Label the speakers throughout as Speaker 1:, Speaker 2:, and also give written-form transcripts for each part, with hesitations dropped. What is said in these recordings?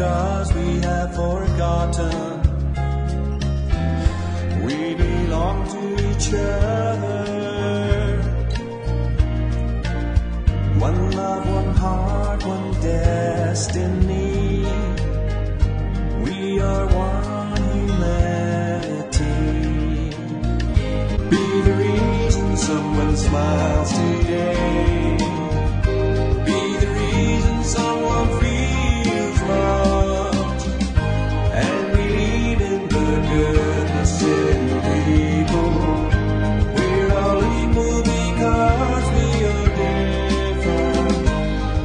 Speaker 1: because we have forgotten we belong to each other. One love, one heart, one destiny. We are one humanity. Be the reason someone smiles today. Be the reason someone feels loved. And believe in the goodness in people. We're all equal because we are different.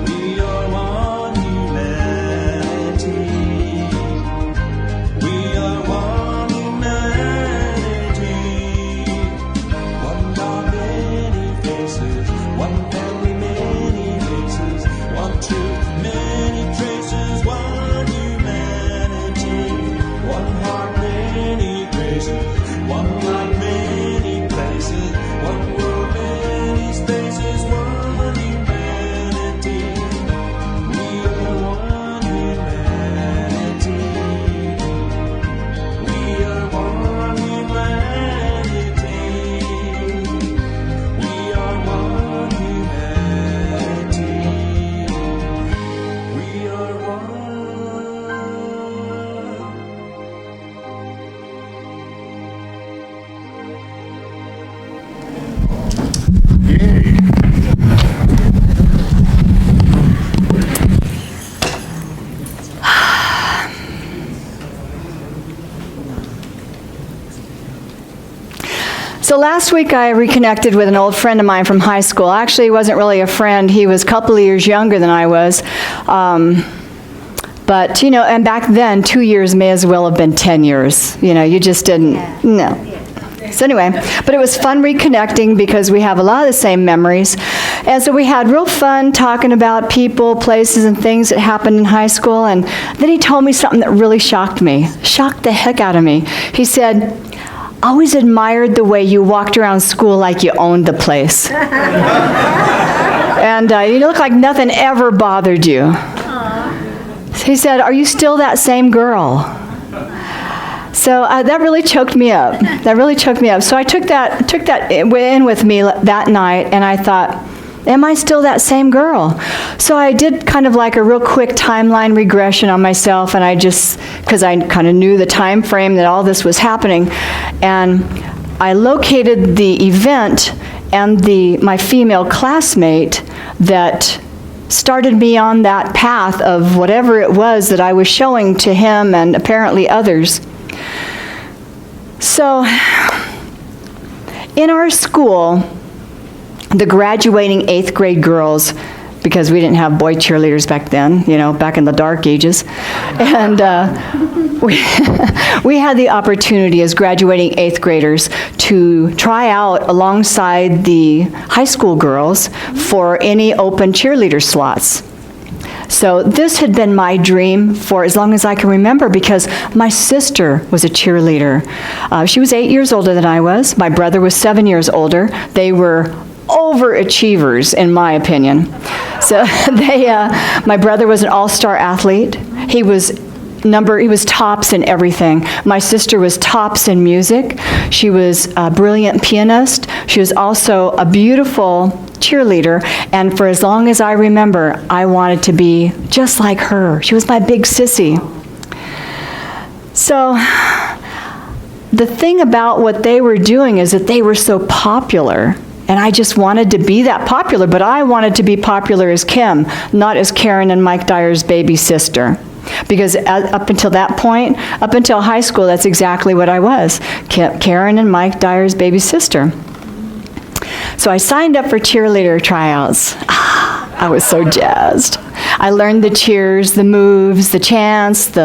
Speaker 1: We are one humanity. We are one humanity. One God, many faces. One family, many races. One truth, many traces. One humanity. One heart, many graces. One life, many places. One world, many spaces. One humanity. We are one humanity. We are one humanity. We are one humanity. We are one.
Speaker 2: So last week I reconnected with an old friend of mine from high school. Actually, he wasn't really a friend. He was a couple of years younger than I was. But, you know, and back then, 2 years may as well have been 10 years. You know, you just didn't, no. So anyway, but it was fun reconnecting because we have a lot of the same memories. And so we had real fun talking about people, places, and things that happened in high school. And then he told me something that really shocked the heck out of me. He said, "I always admired the way you walked around school like you owned the place." And you look like nothing ever bothered you. He said, "Are you still that same girl?" So that really choked me up. So I took that in with me that night, and I thought, am I still that same girl? So I did kind of like a real quick timeline regression on myself, and because I kind of knew the time frame that all this was happening, and I located the event and my female classmate that started me on that path of whatever it was that I was showing to him and apparently others. So in our school, the graduating 8th grade girls, because we didn't have boy cheerleaders back then, you know, back in the dark ages, and we had the opportunity as graduating 8th graders to try out alongside the high school girls for any open cheerleader slots. So this had been my dream for as long as I can remember, because my sister was a cheerleader. She was 8 years older than I was. My brother was 7 years older. They were overachievers, in my opinion. So my brother was an all-star athlete. He was tops in everything. My sister was tops in music. She was a brilliant pianist. She was also a beautiful cheerleader, and for as long as I remember, I wanted to be just like her. She was my big sissy. So the thing about what they were doing is that they were so popular, and I just wanted to be that popular, but I wanted to be popular as Kim, not as Karen and Mike Dyer's baby sister. Because up until that point, up until high school, that's exactly what I was, Karen and Mike Dyer's baby sister. So I signed up for cheerleader tryouts. I was so jazzed. I learned the cheers, the moves, the chants,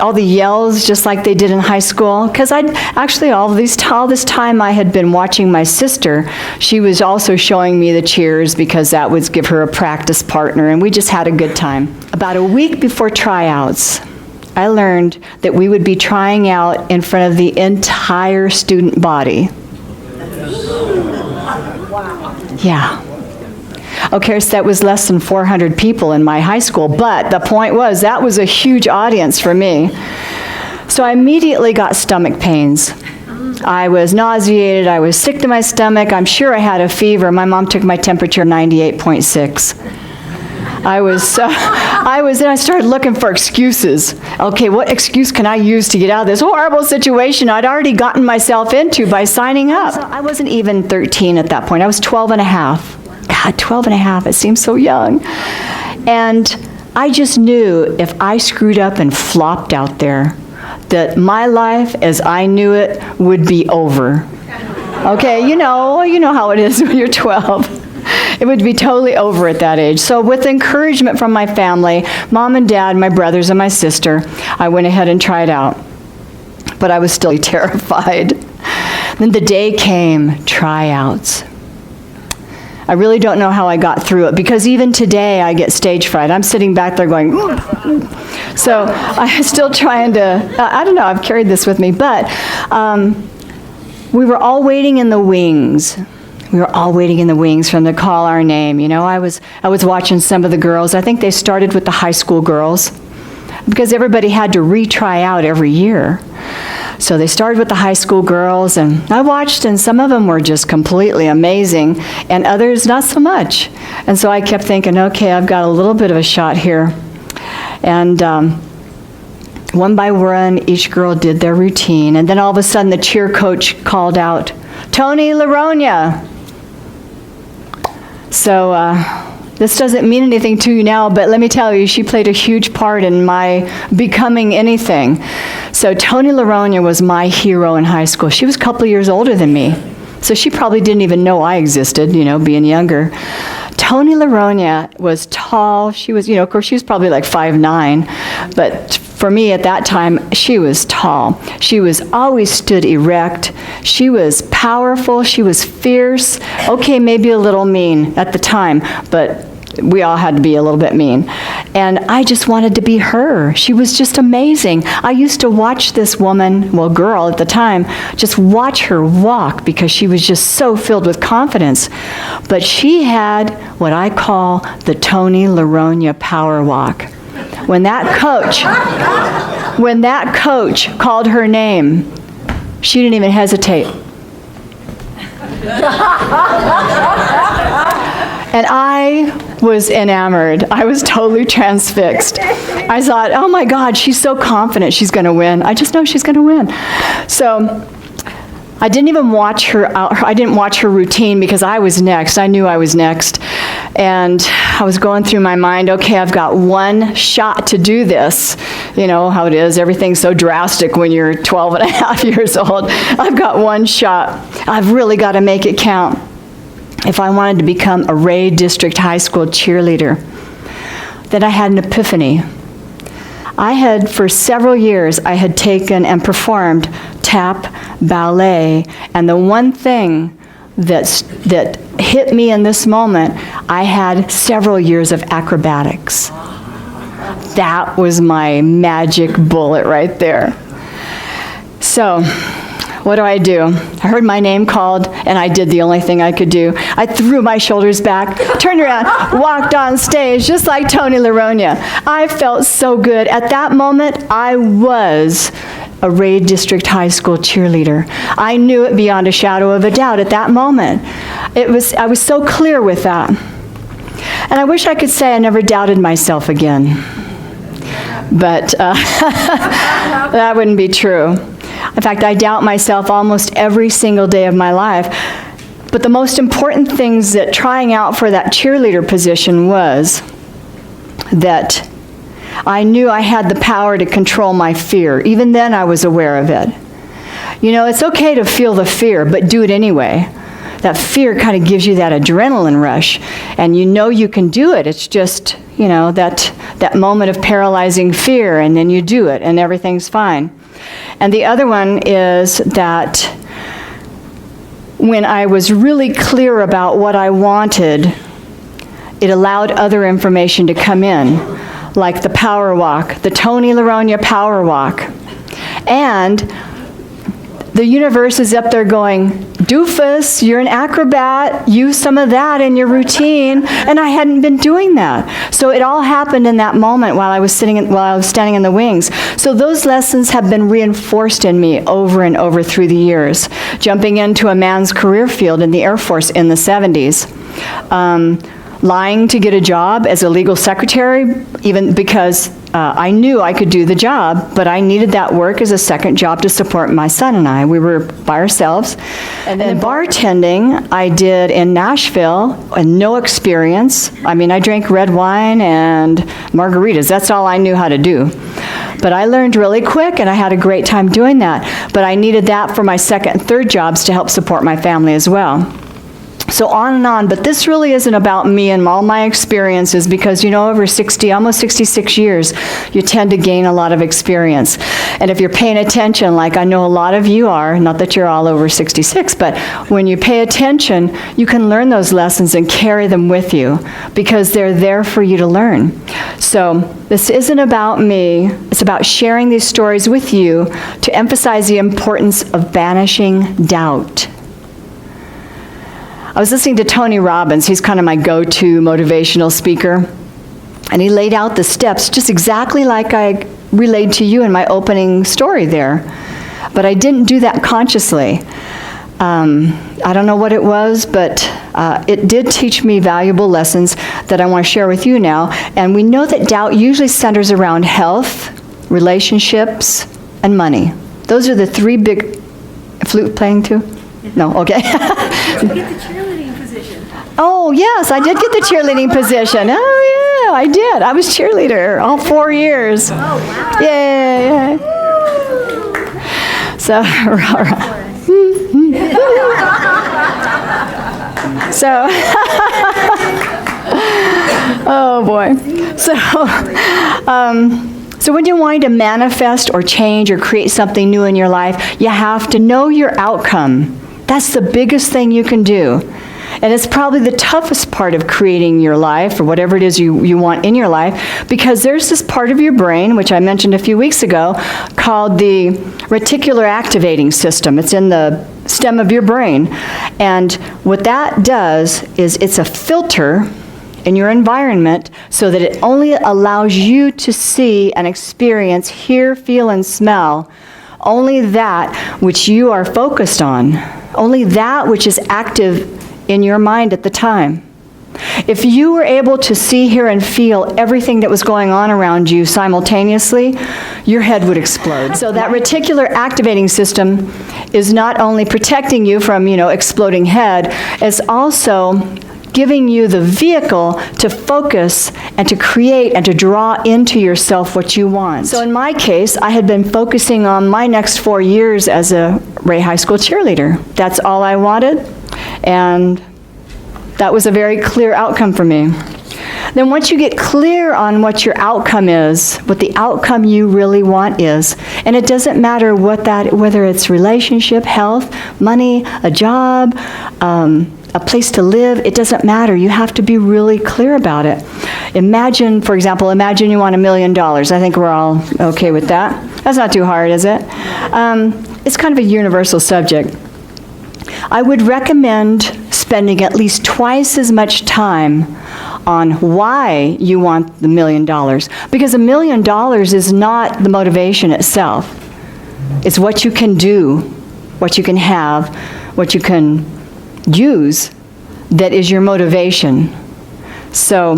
Speaker 2: all the yells, just like they did in high school. Because I'd actually, all this time I had been watching my sister. She was also showing me the cheers because that would give her a practice partner, and we just had a good time. About a week before tryouts, I learned that we would be trying out in front of the entire student body. Wow. Yeah. Okay, so that was less than 400 people in my high school, but the point was that was a huge audience for me. So I immediately got stomach pains. I was nauseated, I was sick to my stomach, I'm sure I had a fever. My mom took my temperature 98.6. Then I started looking for excuses. Okay, what excuse can I use to get out of this horrible situation I'd already gotten myself into by signing up? I wasn't even 13 at that point. I was 12 and a half. God, 12 and a half, it seems so young. And I just knew if I screwed up and flopped out there, that my life as I knew it would be over. Okay, you know how it is when you're 12. It would be totally over at that age. So with encouragement from my family, mom and dad, my brothers and my sister, I went ahead and tried out. But I was still terrified. Then the day came, tryouts. I really don't know how I got through it, because even today I get stage fright. I'm sitting back there going, so I'm still trying to, I don't know, I've carried this with me, but we were all waiting in the wings. We were all waiting in the wings for them to call our name. You know, I was watching some of the girls. I think they started with the high school girls, because everybody had to retry out every year. So they started with the high school girls, and I watched, and some of them were just completely amazing, and others not so much. And so I kept thinking, okay, I've got a little bit of a shot here. And one by one, each girl did their routine, and then all of a sudden the cheer coach called out, "Tony LaRonia." So this doesn't mean anything to you now, but let me tell you, she played a huge part in my becoming anything. So Tony LaRonia was my hero in high school. She was a couple of years older than me, so she probably didn't even know I existed, you know, being younger. Tony LaRonia was tall. She was, of course, she was probably like 5'9", but for me at that time, she was tall. She was always stood erect. She was powerful. She was fierce. Okay, maybe a little mean at the time, but we all had to be a little bit mean. And I just wanted to be her. She was just amazing. I used to watch this woman, well, girl at the time, just watch her walk because she was just so filled with confidence. But she had what I call the Tony LaRonia power walk. When that coach called her name, she didn't even hesitate. And I was enamored. I was totally transfixed. I thought, oh my God, she's so confident she's going to win. I just know she's going to win. So I didn't even watch her. I didn't watch her routine because I was next. I knew I was next. And I was going through my mind, okay, I've got one shot to do this. You know how it is. Everything's so drastic when you're 12 and a half years old. I've got one shot. I've really got to make it count if I wanted to become a Ray District High School cheerleader. Then I had an epiphany. For several years, I had taken and performed tap, ballet, and the one thing that hit me in this moment, I had several years of acrobatics. That was my magic bullet right there. So, what do? I heard my name called, and I did the only thing I could do. I threw my shoulders back, turned around, walked on stage, just like Tony LaRonia. I felt so good. At that moment, I was a Ray District High School cheerleader. I knew it beyond a shadow of a doubt at that moment. I was so clear with that. And I wish I could say I never doubted myself again. But that wouldn't be true. In fact, I doubt myself almost every single day of my life. But the most important things that trying out for that cheerleader position was that I knew I had the power to control my fear. Even then, I was aware of it. You know, it's okay to feel the fear, but do it anyway. That fear kind of gives you that adrenaline rush, and you know you can do it. It's just, that moment of paralyzing fear, and then you do it, and everything's fine. And the other one is that when I was really clear about what I wanted, it allowed other information to come in, like the power walk, the Tony LaRonia power walk. And the universe is up there going, doofus, you're an acrobat, use some of that in your routine, and I hadn't been doing that. So it all happened in that moment while I was standing in the wings. So those lessons have been reinforced in me over and over through the years. Jumping into a man's career field in the Air Force in the 70s. Lying to get a job as a legal secretary, even because I knew I could do the job, but I needed that work as a second job to support my son and I. We were by ourselves. And then bartending, I did in Nashville, and no experience. I mean, I drank red wine and margaritas. That's all I knew how to do. But I learned really quick, and I had a great time doing that. But I needed that for my second and third jobs to help support my family as well. So on and on, but this really isn't about me and all my experiences, because, you know, over 60, almost 66 years, you tend to gain a lot of experience. And if you're paying attention, like I know a lot of you are, not that you're all over 66, but when you pay attention, you can learn those lessons and carry them with you, because they're there for you to learn. So this isn't about me, it's about sharing these stories with you to emphasize the importance of banishing doubt. I was listening to Tony Robbins. He's kind of my go-to motivational speaker. And he laid out the steps just exactly like I relayed to you in my opening story there. But I didn't do that consciously. I don't know what it was, but it did teach me valuable lessons that I want to share with you now. And we know that doubt usually centers around health, relationships, and money. Those are the three big... Flute playing too? No, okay.
Speaker 3: You get the cheerleading position.
Speaker 2: Oh, yes, I did get the cheerleading position. Oh, yeah, I did. I was cheerleader all 4 years.
Speaker 3: Oh, wow.
Speaker 2: Yeah. So, oh boy. So when you're wanting to manifest or change or create something new in your life, you have to know your outcome. That's the biggest thing you can do. And it's probably the toughest part of creating your life, or whatever it is you want in your life, because there's this part of your brain, which I mentioned a few weeks ago, called the reticular activating system. It's in the stem of your brain. And what that does is it's a filter in your environment so that it only allows you to see and experience, hear, feel, and smell only that which you are focused on, only that which is active in your mind at the time. If you were able to see, hear, and feel everything that was going on around you simultaneously, your head would explode. So that reticular activating system is not only protecting you from, exploding head, it's also giving you the vehicle to focus and to create and to draw into yourself what you want. So in my case, I had been focusing on my next 4 years as a Ray High School cheerleader. That's all I wanted, and that was a very clear outcome for me. Then once you get clear on what your outcome is, what the outcome you really want is, and it doesn't matter whether it's relationship, health, money, a job, a place to live, it doesn't matter. You have to be really clear about it. Imagine, for example, you want $1 million. I think we're all okay with that. That's not too hard, is it? It's kind of a universal subject. I would recommend spending at least twice as much time on why you want the $1 million, because $1 million is not the motivation itself. It's what you can do, what you can have, what you can use that is your motivation. So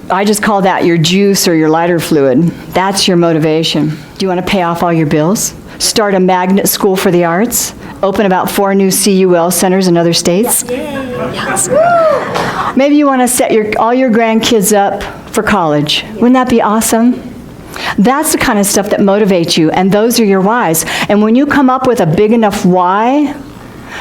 Speaker 2: I just call that your juice or your lighter fluid. That's your motivation. Do you want to pay off all your bills? Start a magnet school for the arts? Open about 4 new CUL centers in other states? Yes. Maybe you want to set all your grandkids up for college. Wouldn't that be awesome? That's the kind of stuff that motivates you, and those are your whys. And when you come up with a big enough why,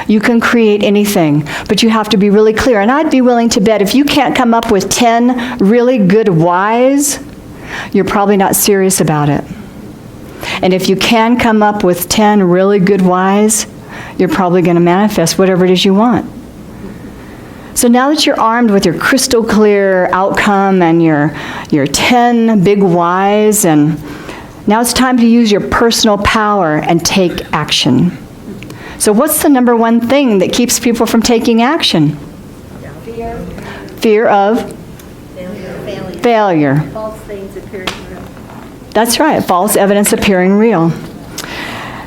Speaker 2: you can create anything, but you have to be really clear. And I'd be willing to bet if you can't come up with 10 really good whys, you're probably not serious about it. And if you can come up with 10 really good whys, you're probably going to manifest whatever it is you want. So now that you're armed with your crystal clear outcome and your 10 big whys, and Now it's time to use your personal power and take action. So what's the number one thing that keeps people from taking action? Fear of failure.
Speaker 3: False things appearing real.
Speaker 2: That's right, false evidence appearing real.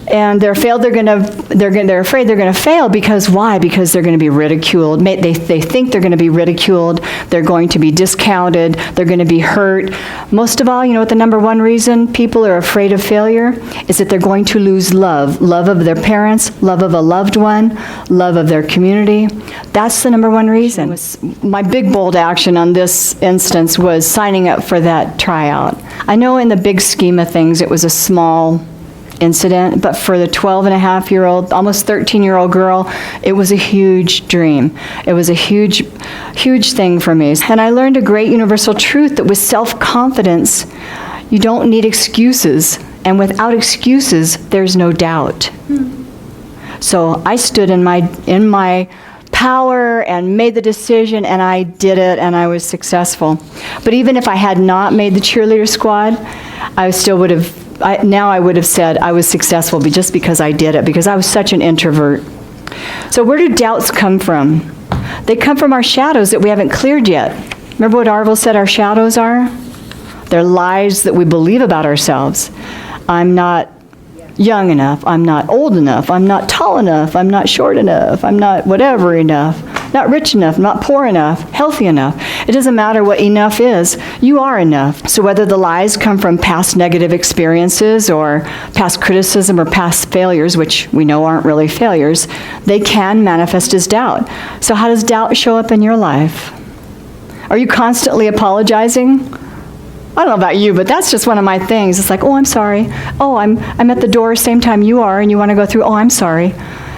Speaker 2: And they're afraid they're going to fail because why? Because they're going to be ridiculed. They think they're going to be ridiculed. They're going to be discounted. They're going to be hurt. Most of all, you know what the number one reason people are afraid of failure is that they're going to lose love. Love of their parents, love of a loved one, love of their community. That's the number one reason. My big bold action on this instance was signing up for that tryout. I know in the big scheme of things it was a small incident, but for the 12-and-a-half-year-old, almost 13-year-old girl, it was a huge dream. It was a huge, huge thing for me. And I learned a great universal truth that with self-confidence, you don't need excuses. And without excuses, there's no doubt. So I stood in my power and made the decision, and I did it, and I was successful. But even if I had not made the cheerleader squad, I still would have I would have said I was successful just because I did it, because I was such an introvert. So where do doubts come from? They come from our shadows that we haven't cleared yet. Remember what Arville said our shadows are? They're lies that we believe about ourselves. I'm not young enough. I'm not old enough. I'm not tall enough. I'm not short enough. I'm not whatever enough. Not rich enough, not poor enough, healthy enough. It doesn't matter what enough is. You are enough. So whether the lies come from past negative experiences or past criticism or past failures, which we know aren't really failures, they can manifest as doubt. So how does doubt show up in your life? Are you constantly apologizing? I don't know about you, but that's just one of my things. It's like, oh, I'm sorry. Oh, I'm at the door same time you are, and you want to go through, oh, I'm sorry.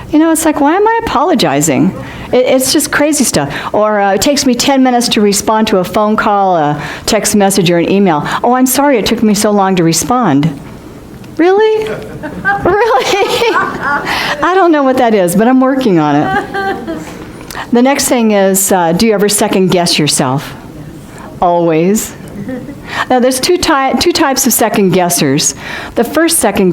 Speaker 2: You know, it's like, why am I apologizing? It's just crazy stuff. Or it takes me 10 minutes to respond to a phone call, a text message, or an email. Oh, I'm sorry it took me so long to respond. Really? Really? I don't know what that is, but I'm working on it. The next thing is, do you ever second guess yourself? Always. Now, there's two types of second guessers. The first second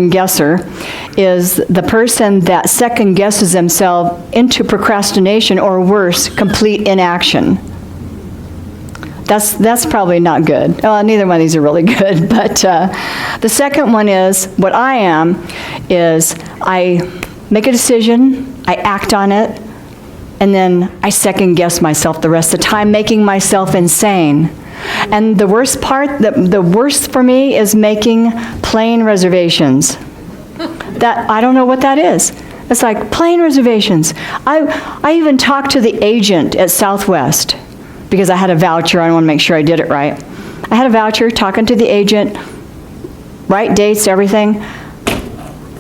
Speaker 2: guesser is the person that second guesses themselves into procrastination, or worse, complete inaction. That's probably not good. Neither one of these are really good. But the second one is, what I am, is I make a decision, I act on it, and then I second guess myself the rest of the time, making myself insane. And the worst part, the worst for me is making plane reservations. That, I don't know what that is. It's like plane reservations. I even talked to the agent at Southwest because I had a voucher. I want to make sure I did it right. I had a voucher, talking to the agent, right dates, everything.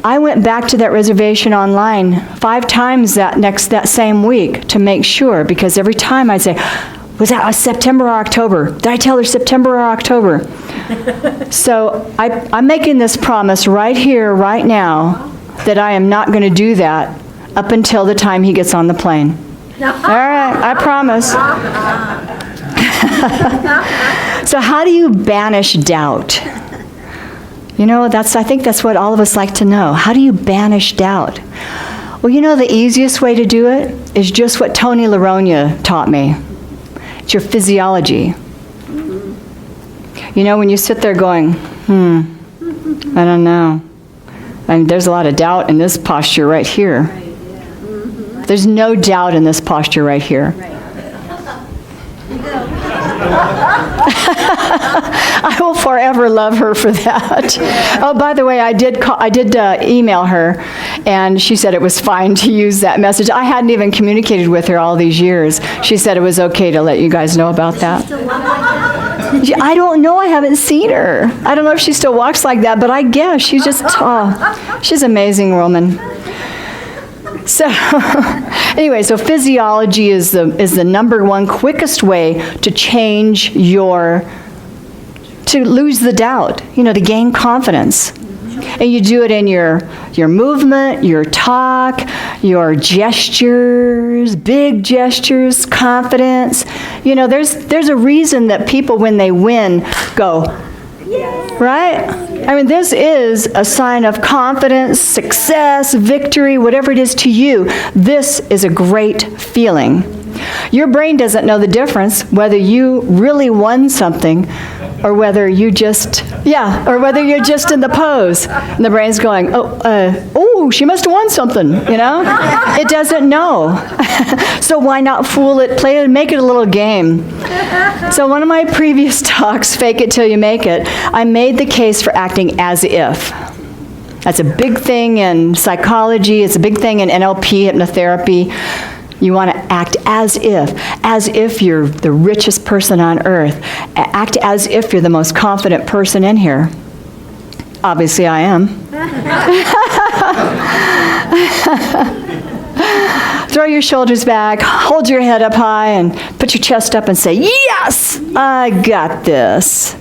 Speaker 2: I went back to that reservation online 5 times that same week to make sure, because every time I'd say, was that September or October? Did I tell her September or October? So I'm making this promise right here, right now, that I am not going to do that up until the time he gets on the plane. All right, I promise. So how do you banish doubt? You know, I think that's what all of us like to know. How do you banish doubt? Well, you know, the easiest way to do it is just what Tony Laronia taught me. It's your physiology. You know, when you sit there going, I don't know. And there's a lot of doubt in this posture right here. There's no doubt in this posture right here. I will forever love her for that. Oh, by the way, I did email her, and she said it was fine to use that message. I hadn't even communicated with her all these years. She said it was okay to let you guys know about that. I don't know. I haven't seen her. I don't know if she still walks like that, but I guess she's just, she's an amazing woman. So, anyway, so physiology is the number one quickest way to change to lose the doubt, to gain confidence. And you do it in your movement, your talk, your gestures, big gestures, confidence. There's a reason that people, when they win, go, "Yay!" Right? I mean, this is a sign of confidence, success, victory, whatever it is to you. This is a great feeling. Your brain doesn't know the difference whether you really won something or whether you just, or whether you're just in the pose. And the brain's going, oh, she must have won something, you know? It doesn't know. So why not fool it, play it, make it a little game. So one of my previous talks, Fake It Till You Make It, I made the case for acting as if. That's a big thing in psychology. It's a big thing in NLP, hypnotherapy. You want to act as if you're the richest person on earth. Act as if you're the most confident person in here. Obviously, I am. Throw your shoulders back, hold your head up high, and put your chest up and say, yes, I got this.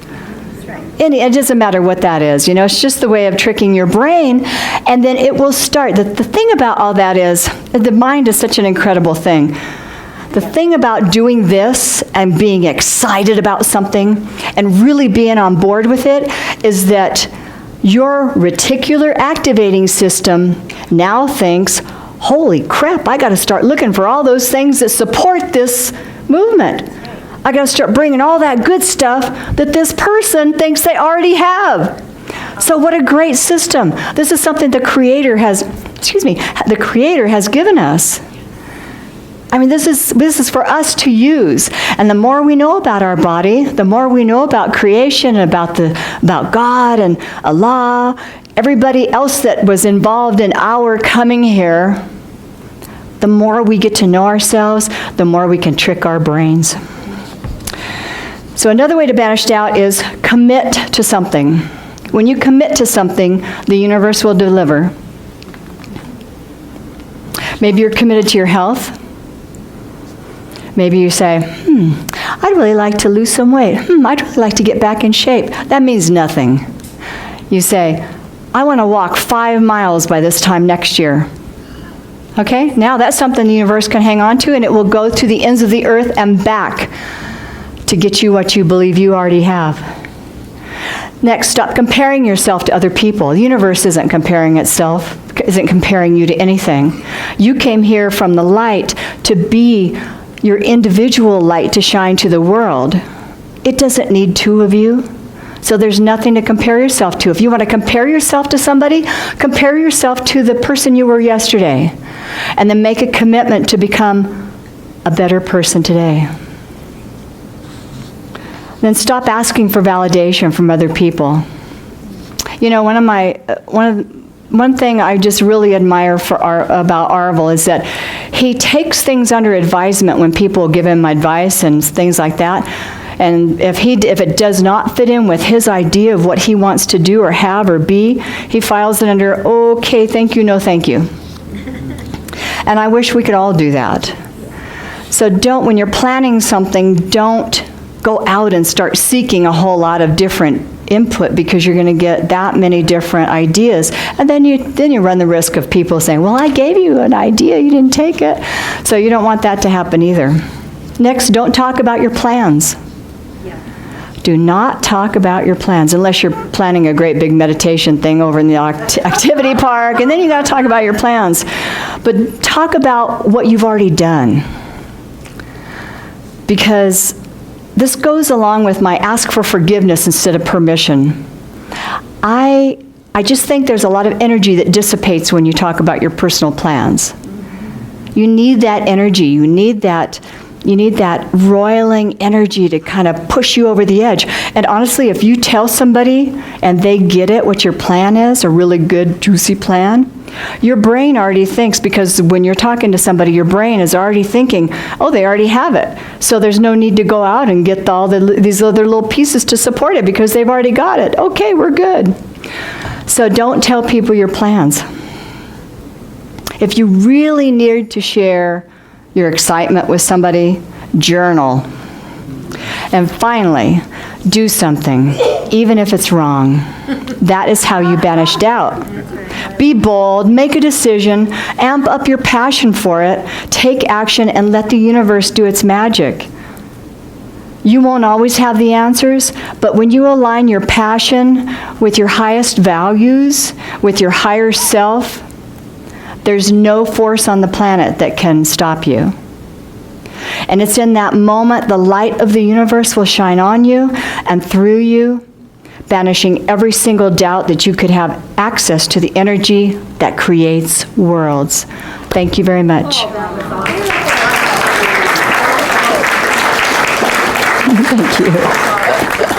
Speaker 2: And it doesn't matter what that is, you know, it's just the way of tricking your brain, and then it will start. The thing about all that is, the mind is such an incredible thing. The thing about doing this and being excited about something and really being on board with it is that your reticular activating system now thinks, holy crap, I got to start looking for all those things that support this movement. I got to start bringing all that good stuff that this person thinks they already have. So what a great system. This is something the Creator has given us. I mean, this is for us to use. And the more we know about our body, the more we know about creation, about God and Allah, everybody else that was involved in our coming here, the more we get to know ourselves, the more we can trick our brains. So another way to banish doubt is commit to something. When you commit to something, the universe will deliver. Maybe you're committed to your health. Maybe you say, I'd really like to lose some weight. I'd really like to get back in shape. That means nothing. You say, I want to walk 5 miles by this time next year. Okay? Now that's something the universe can hang on to, and it will go to the ends of the earth and back to get you what you believe you already have. Next, stop comparing yourself to other people. The universe isn't comparing itself, isn't comparing you to anything. You came here from the light to be your individual light to shine to the world. It doesn't need two of you. So there's nothing to compare yourself to. If you want to compare yourself to somebody, compare yourself to the person you were yesterday. And then make a commitment to become a better person today. Then stop asking for validation from other people. You know, one thing I just really admire about Arvel is that he takes things under advisement when people give him advice and things like that. And if it does not fit in with his idea of what he wants to do or have or be, he files it under, okay, thank you, no thank you. And I wish we could all do that. So when you're planning something, don't go out and start seeking a whole lot of different input, because you're going to get that many different ideas. And then you run the risk of people saying, well, I gave you an idea, you didn't take it. So you don't want that to happen either. Next, don't talk about your plans. Do not talk about your plans unless you're planning a great big meditation thing over in the activity park, and then you got to talk about your plans. But talk about what you've already done. Because this goes along with my ask for forgiveness instead of permission. I just think there's a lot of energy that dissipates when you talk about your personal plans. You need that energy. You need that roiling energy to kind of push you over the edge. And honestly, if you tell somebody and they get it, what your plan is, a really good, juicy plan, your brain already thinks, because when you're talking to somebody, your brain is already thinking, oh, they already have it. So there's no need to go out and get these other little pieces to support it, because they've already got it. Okay, we're good. So don't tell people your plans. If you really need to share your excitement with somebody, journal. And finally, do something, even if it's wrong. That is how you banish doubt. Be bold, make a decision, amp up your passion for it, take action, and let the universe do its magic. You won't always have the answers, but when you align your passion with your highest values, with your higher self, there's no force on the planet that can stop you. And it's in that moment the light of the universe will shine on you and through you, banishing every single doubt that you could have access to the energy that creates worlds. Thank you very much. Thank you.